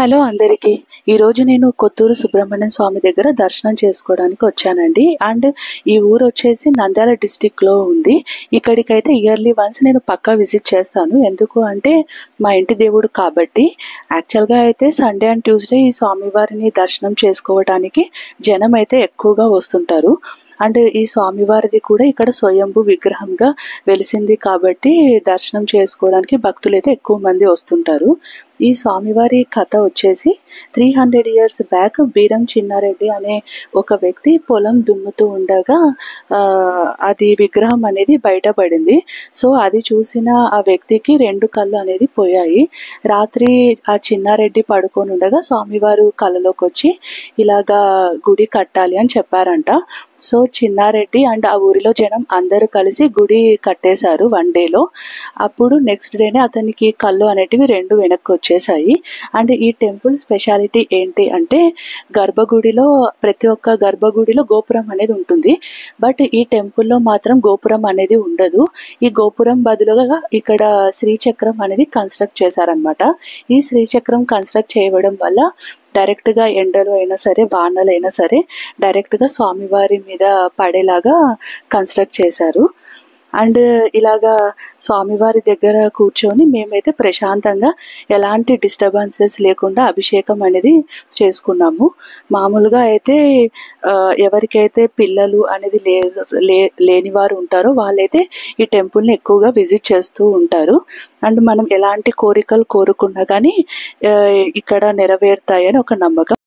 Hello అందరికీ. ఈరోజు నేను కొత్తూరు సుబ్రహ్మణ్యం స్వామి దగ్గర దర్శనం చేసుకోవడానికి వచ్చానండి. అండ్ ఈ ఊరు వచ్చేసి నంద్యాల డిస్టిక్లో ఉంది. ఇక్కడికైతే ఇయర్లీ వన్స్ నేను పక్కా విజిట్ చేస్తాను. ఎందుకు అంటే మా ఇంటి దేవుడు కాబట్టి. యాక్చువల్గా అయితే సండే అండ్ ట్యూస్డే ఈ స్వామివారిని దర్శనం చేసుకోవడానికి జనం అయితే ఎక్కువగా వస్తుంటారు. అండ్ ఈ స్వామివారిది కూడా ఇక్కడ స్వయంభూ విగ్రహంగా వెలిసింది కాబట్టి దర్శనం చేసుకోవడానికి భక్తులు అయితే ఎక్కువ మంది వస్తుంటారు. ఈ స్వామివారి కథ వచ్చేసి 300 years బ్యాక్ బీరం చిన్నారెడ్డి అనే ఒక వ్యక్తి పొలం దున్నుతూ ఉండగా అది విగ్రహం అనేది బయటపడింది. సో అది చూసిన ఆ వ్యక్తికి 2 కళ్ళు అనేది పోయాయి. రాత్రి ఆ చిన్నారెడ్డి పడుకొని ఉండగా స్వామివారు కలలోకి వచ్చి ఇలాగా గుడి కట్టాలి అని చెప్పారంట. సో చిన్నారెడ్డి అండ్ ఆ ఊరిలో జనం అందరూ కలిసి గుడి కట్టేశారు 1 డేలో. అప్పుడు నెక్స్ట్ డేనే అతనికి కళ్ళు అనేటివి 2 వెనక్కి వచ్చేసాయి. అండ్ ఈ టెంపుల్ స్పెషాలిటీ ఏంటి అంటే గర్భగుడిలో ప్రతి ఒక్క గర్భగుడిలో గోపురం అనేది ఉంటుంది. బట్ ఈ టెంపుల్లో మాత్రం గోపురం అనేది ఉండదు. ఈ గోపురం బదులుగా ఇక్కడ శ్రీచక్రం అనేది కన్స్ట్రక్ట్ చేశారనమాట. ఈ శ్రీచక్రం కన్స్ట్రక్ట్ చేయడం వల్ల డైరెక్ట్గా ఎండలు అయినా సరే వానలు అయినా సరే డైరెక్ట్గా స్వామివారి మీద పడేలాగా కన్స్ట్రక్ట్ చేశారు. అండ్ ఇలాగా స్వామివారి దగ్గర కూర్చొని మేమైతే ప్రశాంతంగా ఎలాంటి డిస్టర్బెన్సెస్ లేకుండా అభిషేకం అనేది చేసుకున్నాము. మామూలుగా అయితే ఎవరికైతే పిల్లలు అనేది లేని వారు ఉంటారో వాళ్ళైతే ఈ టెంపుల్ని ఎక్కువగా విజిట్ చేస్తూ ఉంటారు. అండ్ మనం ఎలాంటి కోరికలు కోరుకున్నా కానీ ఇక్కడ నెరవేరుతాయని ఒక నమ్మకం.